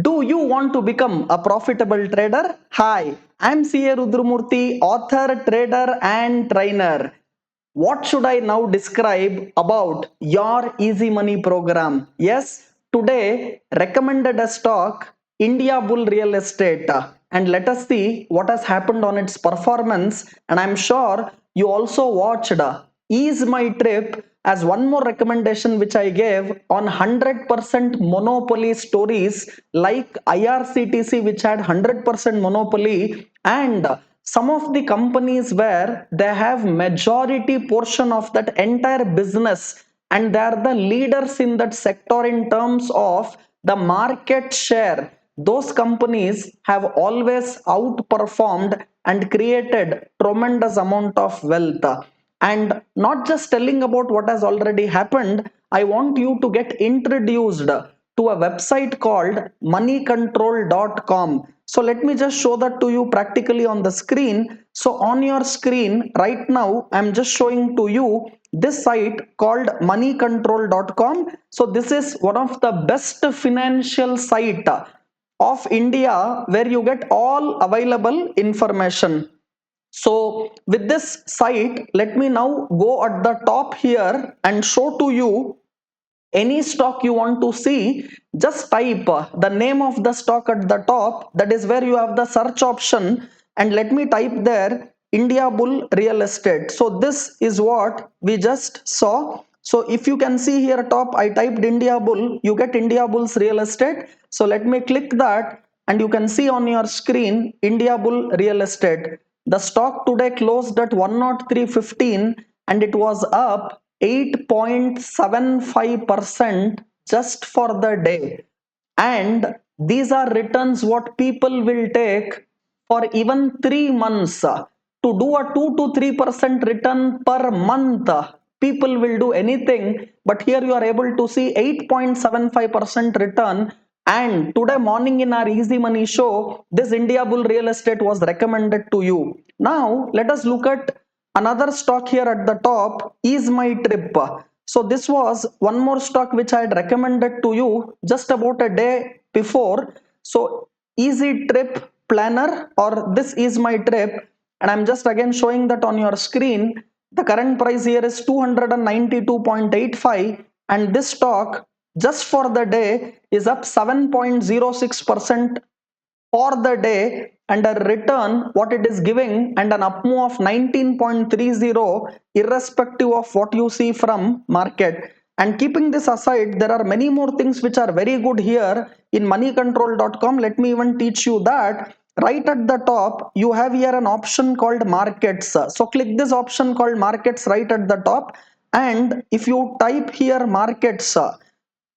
Do you want to become a profitable trader? Hi, I'm CA Rudramurthy, author, trader, and trainer. What should I now describe about your easy money program? Yes, today recommended a stock India Bull Real Estate, and let us see what has happened on its performance. And I'm sure you also watched Ease My Trip as one more recommendation which I gave on 100% monopoly stories like IRCTC, which had 100% monopoly, and some of the companies where they have majority portion of that entire business, and they are the leaders in that sector in terms of the market share. Those companies have always outperformed and created tremendous amount of wealth. And not just telling about what has already happened, I want you to get introduced to a website called moneycontrol.com. So let me just show that to you practically on the screen. So on your screen right now, I'm just showing to you this site called moneycontrol.com. So this is one of the best financial site of India where you get all available information. So with this site, let me now go at the top here and show to you any stock you want to see. Just type the name of the stock at the top, that is where you have the search option, and let me type there India Bull Real Estate. So this is what we just saw. So if you can see here top, I typed India Bull, you get India Bulls Real Estate. So let me click that, and you can see on your screen India Bull Real Estate. The stock today closed at 103.15 and it was up 8.75% just for the day. And these are returns what people will take for even 3 months. To do a 2 to 3% return per month, people will do anything, but here you are able to see 8.75% return. And today morning in our Easy Money show, this India Bull Real Estate was recommended to you. Now let us look at another stock here at the top, Is My Trip. So this was one more stock which I had recommended to you just about a day before. So Easy Trip Planner, or this is my trip, and I'm just again showing that on your screen. The current price here is 292.85, and this stock just for the day is up 7.06% for the day, and a return what it is giving and an up move of 19.30 irrespective of what you see from market. And keeping this aside, there are many more things which are very good here in moneycontrol.com. Let me even teach you that. Right at the top you have here an option called markets. So click this option called markets right at the top, and if you type here markets,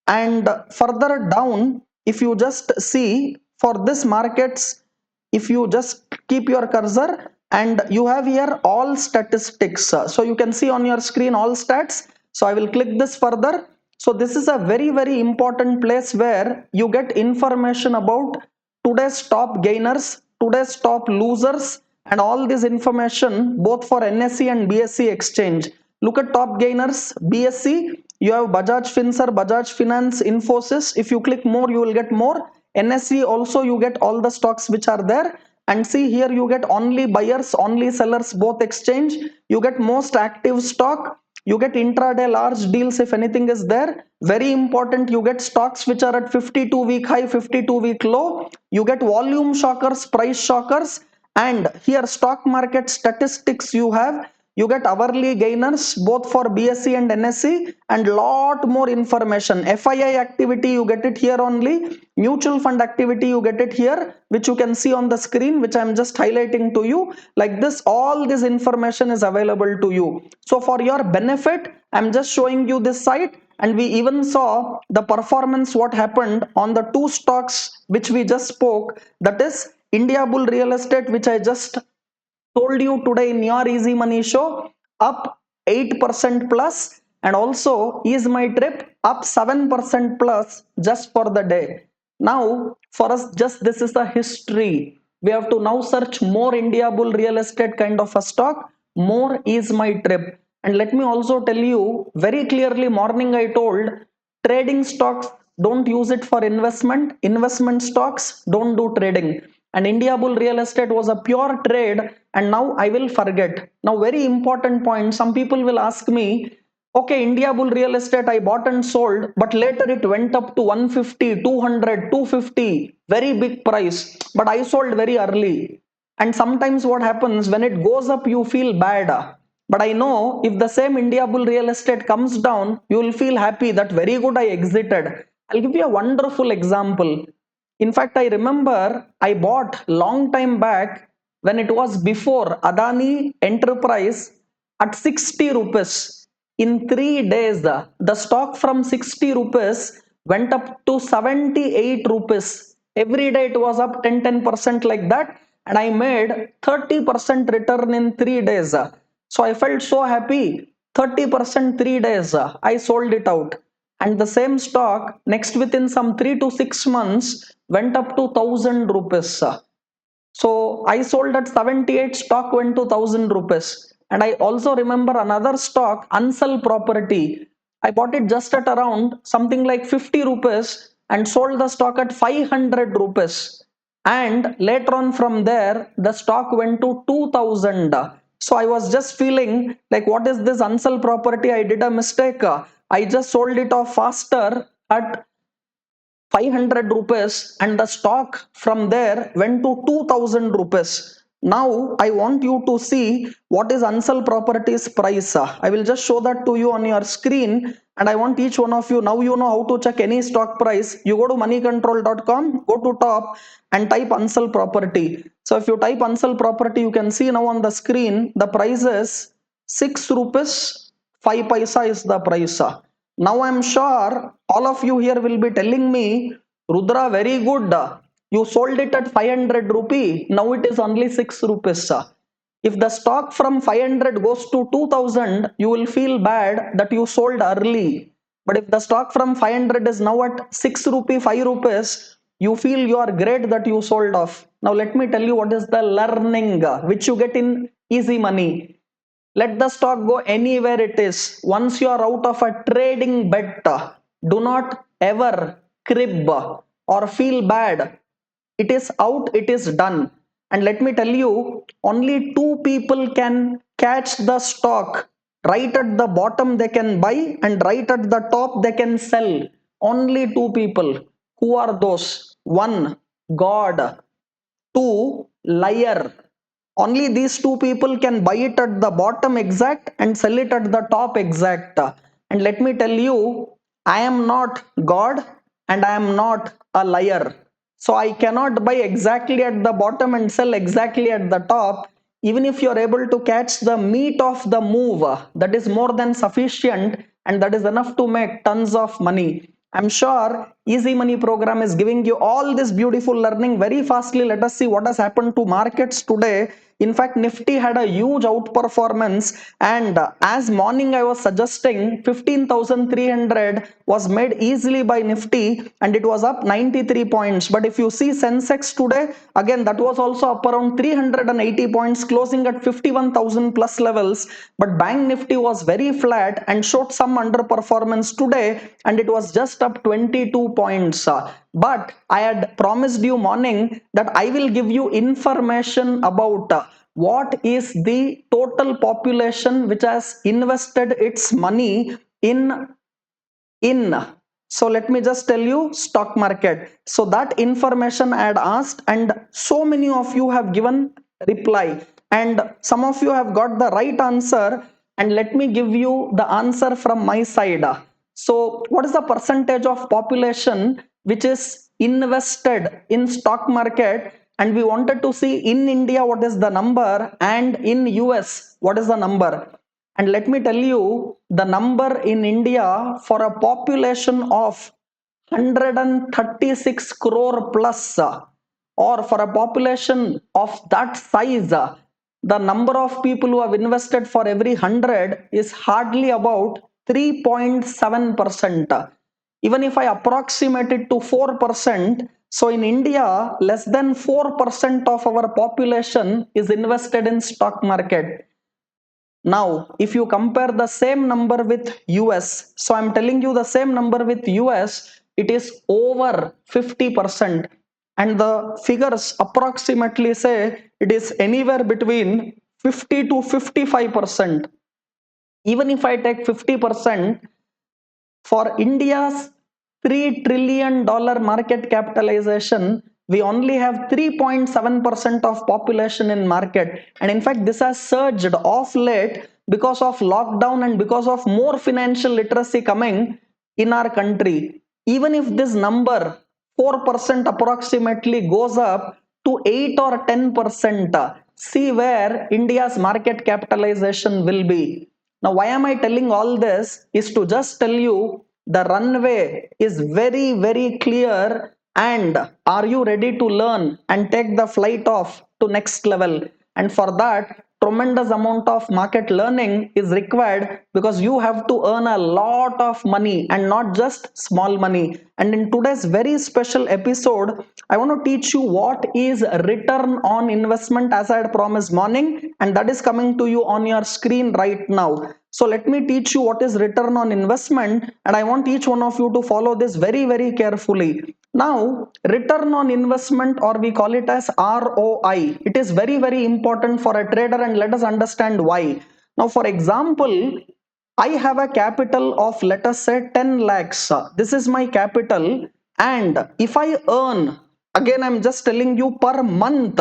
and further down if you just see for this markets, if you just keep your cursor, and you have here all statistics. So you can see on your screen all stats. So I will click this further. So this is a very important place where you get information about today's top gainers, today's top losers, and all this information both for NSE and BSE exchange. Look at top gainers, BSE, you have Bajaj Finserv, Bajaj Finance, Infosys. If you click more, you will get more. NSE also you get all the stocks which are there. And see here you get only buyers, only sellers, both exchange. You get most active stock. You get intraday large deals if anything is there. Very important, you get stocks which are at 52-week high, 52-week low. You get volume shockers, price shockers, and here stock market statistics you have. You get hourly gainers both for BSE and NSE, and lot more information. FII activity you get it here only. Mutual fund activity you get it here, which you can see on the screen, which I'm just highlighting to you. Like this, all this information is available to you. So for your benefit, I'm just showing you this site, and we even saw the performance what happened on the two stocks which we just spoke, that is India Bull Real Estate, which I just told you today in your Easy Money show, up 8% plus, and also Is My Trip up 7% plus just for the day. Now for us, just this is the history. We have to now search more India Bull Real Estate kind of a stock, more Is My Trip. And let me also tell you very clearly, morning I told trading stocks don't use it for investment stocks, don't do trading. And India Bull Real Estate was a pure trade, and now I will forget. Now, very important point, some people will ask me, okay, India Bull Real Estate, I bought and sold, but later it went up to 150, 200, 250, very big price, but I sold very early. And sometimes what happens when it goes up, you feel bad. But I know if the same India Bull Real Estate comes down, you will feel happy that very good I exited. I'll give you a wonderful example. In fact, I remember I bought long time back when it was before Adani Enterprise at 60 rupees. In 3 days, the stock from 60 rupees went up to 78 rupees. Every day it was up 10% like that, and I made 30% return in 3 days. So I felt so happy. 30% 3 days. I sold it out. And the same stock next within some 3 to 6 months went up to 1,000 rupees. So I sold at 78, stock went to 1,000 rupees. And I also remember another stock, Unsell Property. I bought it just at around something like 50 rupees and sold the stock at 500 rupees. And later on from there, the stock went to 2,000. So I was just feeling like, what is this Unsell Property? I did a mistake. I just sold it off faster at 500 rupees, and the stock from there went to 2,000 rupees. Now I want you to see what is Unsell Properties price. I will just show that to you on your screen, and I want each one of you, now you know how to check any stock price. You go to moneycontrol.com, go to top and type Unsell Property. So if you type Unsell Property, you can see now on the screen the price is 6 rupees 5 paisa is the price. Now I'm sure all of you here will be telling me, Rudra, very good. You sold it at 500 rupee. Now it is only 6 rupees. If the stock from 500 goes to 2000, you will feel bad that you sold early. But if the stock from 500 is now at 6 rupee, 5 rupees, you feel you are great that you sold off. Now let me tell you what is the learning which you get in easy money. Let the stock go anywhere it is. Once you are out of a trading bet, do not ever crib or feel bad. It is out, it is done. And let me tell you, only two people can catch the stock. Right at the bottom they can buy, and right at the top they can sell. Only two people. Who are those? One, God. Two, liar. Only these two people can buy it at the bottom exact and sell it at the top exact. And let me tell you, I am not God and I am not a liar. So I cannot buy exactly at the bottom and sell exactly at the top. Even if you are able to catch the meat of the move, that is more than sufficient, and that is enough to make tons of money. I'm sure Easy Money program is giving you all this beautiful learning very fastly. Let us see what has happened to markets today. In fact, Nifty had a huge outperformance, and as morning I was suggesting, 15,300 was made easily by Nifty, and it was up 93 points. But if you see Sensex today, again that was also up around 380 points, closing at 51,000 plus levels. But Bank Nifty was very flat and showed some underperformance today, and it was just up 22 points. But I had promised you morning that I will give you information about what is the total population which has invested its money in so let me just tell you, stock market. So that information I had asked, and so many of you have given reply, and some of you have got the right answer. And let me give you the answer from my side. So what is the percentage of population which is invested in stock market? And we wanted to see in India what is the number, and in US what is the number. And let me tell you, the number in India for a population of 136 crore plus, or for a population of that size, the number of people who have invested for every 100 is hardly about 3.7%. Even if I approximate it to 4%, so in India, less than 4% of our population is invested in stock market. Now, if you compare the same number with US, so I'm telling you the same number with US, it is over 50%, and the figures approximately say it is anywhere between 50 to 55%. Even if I take 50%, for India's $3 trillion market capitalization, we only have 3.7% of population in market. And in fact, this has surged off late because of lockdown and because of more financial literacy coming in our country. Even if this number 4% approximately goes up to 8 or 10%, see where India's market capitalization will be. Now, why am I telling all this? Is to just tell you the runway is very, very clear. And are you ready to learn and take the flight off to next level? And for that, tremendous amount of market learning is required, because you have to earn a lot of money and not just small money. And in today's very special episode, I want to teach you what is return on investment, as I had promised morning, and that is coming to you on your screen right now. So let me teach you what is return on investment, and I want each one of you to follow this very, very carefully. Now, return on investment, or we call it as ROI, it is very, very important for a trader, and let us understand why. Now, for example, I have a capital of, let us say, 10 lakhs. This is my capital. And if I earn, again, I'm just telling you per month,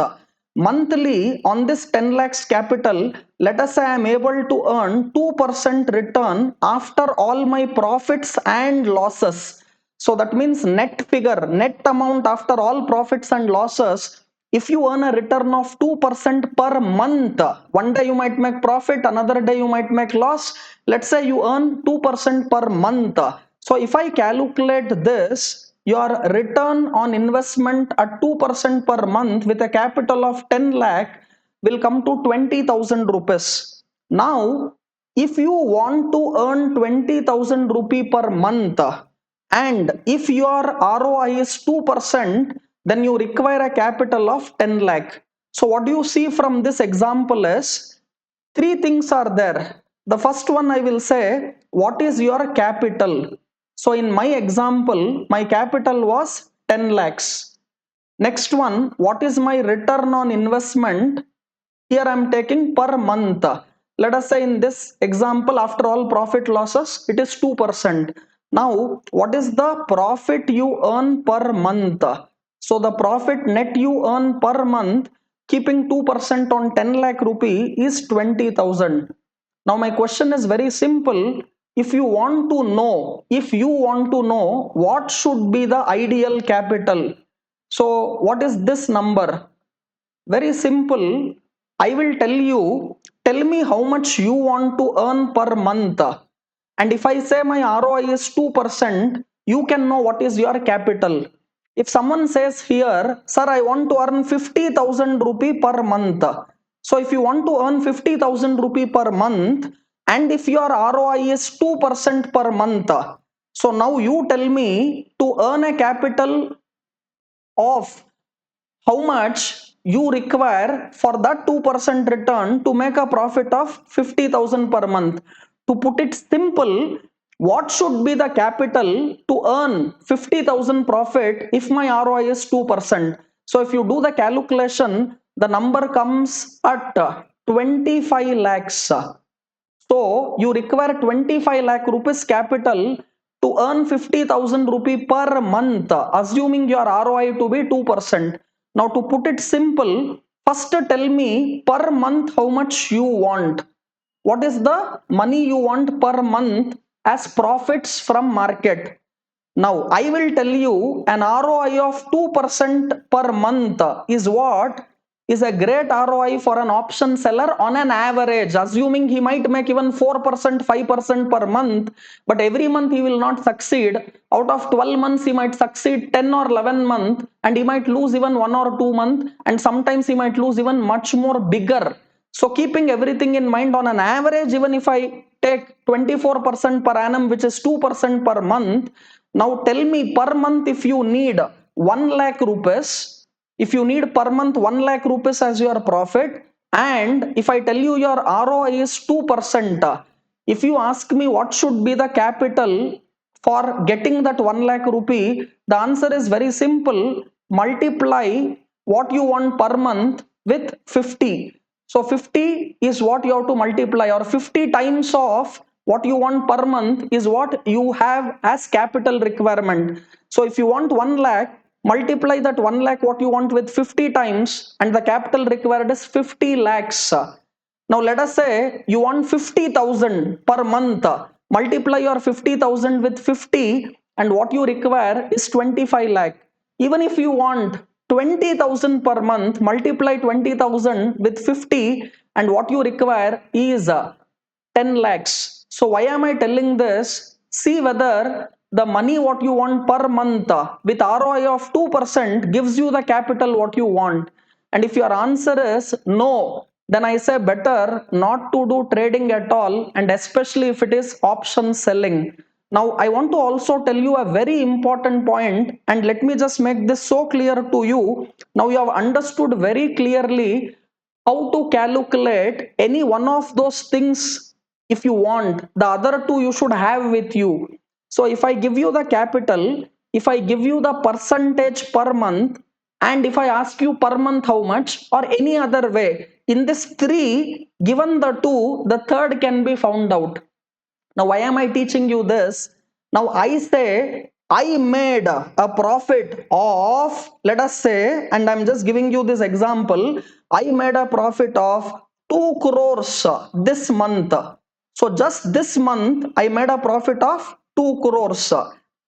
monthly on this 10 lakhs capital, let us say I am able to earn 2% return after all my profits and losses. So that means net figure, net amount after all profits and losses. If you earn a return of 2% per month, one day you might make profit, another day you might make loss. Let's say you earn 2% per month. So if I calculate this, your return on investment at 2% per month with a capital of 10 lakh will come to 20,000 rupees. Now, if you want to earn 20,000 rupee per month, and if your ROI is 2%, then you require a capital of 10 lakh. So what do you see from this example is three things are there. The first one I will say, what is your capital? So in my example, my capital was 10 lakhs. Next one, what is my return on investment? Here I am taking per month. Let us say in this example, after all profit losses, it is 2%. Now, what is the profit you earn per month? So the profit net you earn per month, keeping 2% on 10 lakh rupee, is 20,000. Now my question is very simple. If you want to know what should be the ideal capital, so what is this number? Very simple. I will tell you, tell me how much you want to earn per month. And if I say my ROI is 2%, you can know what is your capital. If someone says here, sir, I want to earn 50,000 rupee per month. So if you want to earn 50,000 rupee per month, and if your ROI is 2% per month, so now you tell me to earn a capital of how much you require for that 2% return to make a profit of 50,000 per month. To put it simple, what should be the capital to earn 50,000 profit if my ROI is 2%? So if you do the calculation, the number comes at 25 lakhs. So you require 25 lakh rupees capital to earn 50,000 rupee per month, assuming your ROI to be 2%. Now to put it simple, first tell me per month how much you want. What is the money you want per month as profits from market? Now I will tell you an ROI of 2% per month is what is a great ROI for an option seller on an average, assuming he might make even 4%, 5% per month, but every month he will not succeed. Out of 12 months, he might succeed 10 or 11 months, and he might lose even 1 or 2 months, and sometimes he might lose even much more bigger. So keeping everything in mind, on an average, even if I take 24% per annum, which is 2% per month, now tell me per month if you need 1 lakh rupees, if you need per month 1 lakh rupees as your profit, and if I tell you your ROI is 2%, if you ask me what should be the capital for getting that 1 lakh rupee? The answer is very simple. Multiply what you want per month with 50. So 50 is what you have to multiply, or 50 times of what you want per month is what you have as capital requirement. So if you want 1 lakh, multiply that 1 lakh what you want with 50 times, and the capital required is 50 lakhs. Now let us say you want 50,000 per month. Multiply your 50,000 with 50, and what you require is 25 lakh. Even if you want 20,000 per month, multiply 20,000 with 50, and what you require is 10 lakhs. So why am I telling this? See whether the money what you want per month with ROI of 2% gives you the capital what you want. And if your answer is no, then I say better not to do trading at all, and especially if it is option selling. Now I want to also tell you a very important point, and let me just make this so clear to you. Now you have understood very clearly how to calculate any one of those things. If you want, the other two you should have with you. So if I give you the capital, if I give you the percentage per month, and if I ask you per month how much, or any other way, in this three given the two, the third can be found out. Now, why am I teaching you this? Now, I say I made a profit of, let us say, and I'm just giving you this example, I made a profit of 2 crores this month. So, just this month, I made a profit of 2 crores.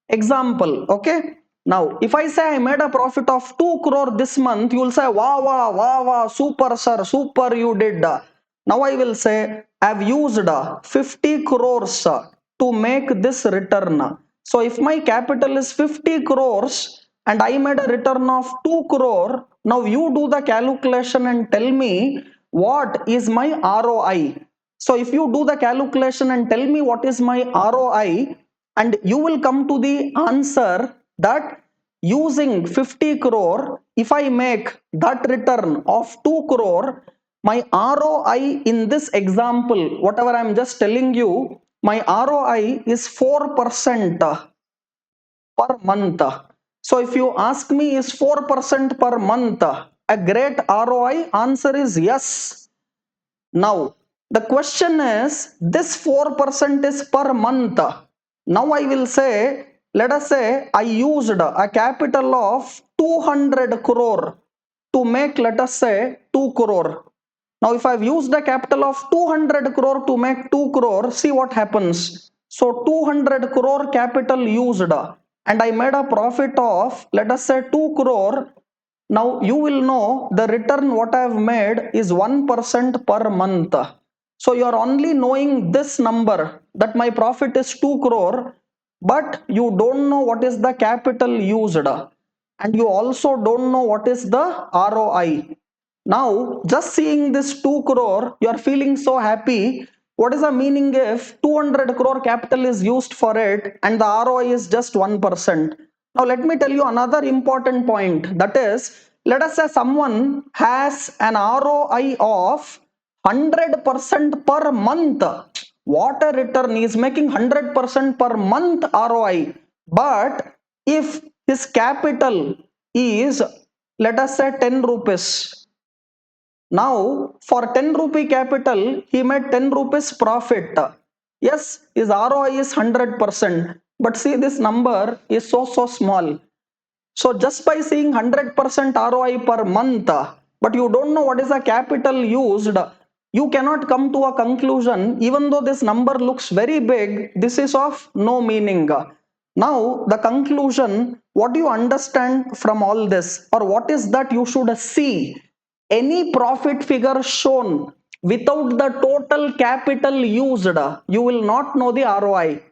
Example, okay? Now, if I say I made a profit of 2 crore this month, you will say, wow, wow, wow, wow, super, sir, super, you did. Now, I will say, I've used 50 crores to make this return. So, if my capital is 50 crores and I made a return of 2 crore, now you do the calculation and tell me what is my ROI. So, if you do the calculation and tell me what is my ROI, and you will come to the answer that using 50 crore, if I make that return of 2 crore, my ROI in this example, whatever I am just telling you, my ROI is 4% per month. So if you ask me, is 4% per month a great ROI? Answer is yes. Now, the question is, this 4% is per month. Now I will say, let us say I used a capital of 200 crore to make, let us say, 2 crore. Now if I've used a capital of 200 crore to make 2 crore, see what happens. So 200 crore capital used, and I made a profit of, let us say, 2 crore. Now you will know the return what I have made is 1% per month. So you are only knowing this number, that my profit is 2 crore, but you don't know what is the capital used, and you also don't know what is the ROI. Now, just seeing this 2 crore, you are feeling so happy. What is the meaning if 200 crore capital is used for it and the ROI is just 1%? Now, let me tell you another important point. That is, let us say someone has an ROI of 100% per month. What a return! He is making 100% per month ROI. But if his capital is, let us say, 10 rupees, now, for 10 rupee capital, he made 10 rupees profit. Yes, his ROI is 100%. But see, this number is so small. So, just by seeing 100% ROI per month, but you don't know what is the capital used, you cannot come to a conclusion. Even though this number looks very big, this is of no meaning. Now, the conclusion, what do you understand from all this, or what is that you should see? Any profit figure shown without the total capital used, you will not know the ROI.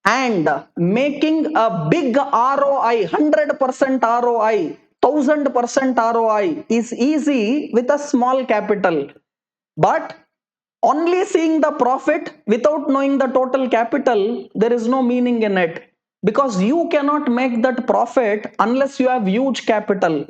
And making a big ROI, 100% ROI, 1000% ROI is easy with a small capital. But only seeing the profit without knowing the total capital, there is no meaning in it, because you cannot make that profit unless you have huge capital.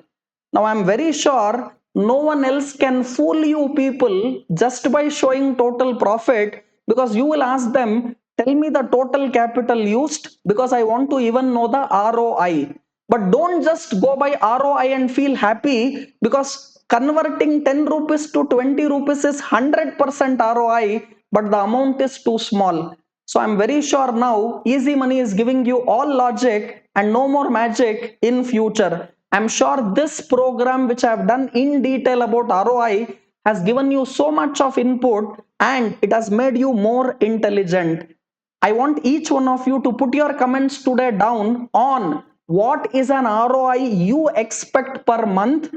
Now, I'm very sure no one else can fool you people just by showing total profit, because you will ask them, Tell me the total capital used because I want to even know the ROI. But don't just go by ROI and feel happy because converting 10 rupees to 20 rupees is 100% ROI, but the amount is too small. So I'm very sure now easy money is giving you all logic and no more magic in future. I'm sure this program which I have done in detail about ROI has given you so much of input and it has made you more intelligent. I want each one of you to put your comments today down on what is an ROI you expect per month,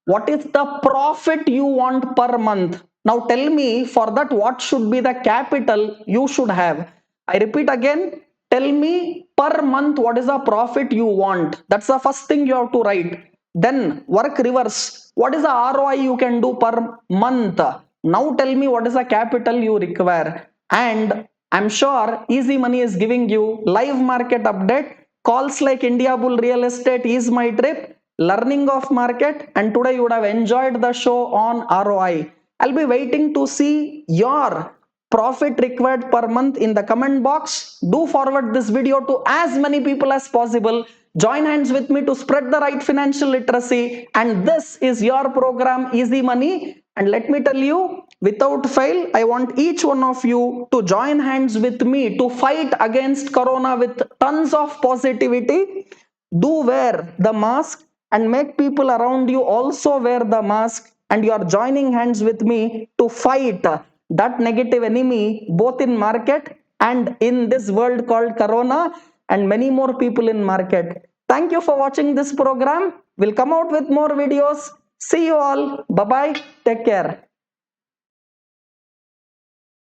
what is the profit you want per month. Now tell me for that what should be the capital you should have. I repeat again, tell me per month what is the profit you want. That's the first thing you have to write. Then work reverse. What is the ROI you can do per month? Now tell me what is the capital you require. And I'm sure Easy Money is giving you live market update. Calls like India Bull Real Estate is my trip, learning of market, and today you would have enjoyed the show on ROI. I'll be waiting to see your profit required per month in the comment box. Do forward this video to as many people as possible. Join hands with me to spread the right financial literacy. And this is your program, Easy Money. And let me tell you, without fail, I want each one of you to join hands with me to fight against Corona with tons of positivity. Do wear the mask and make people around you also wear the mask, and you are joining hands with me to fight that negative enemy both in market and in this world called Corona, and many more people in market. Thank you for watching this program. We'll come out with more videos. See you all. Bye bye. Take care.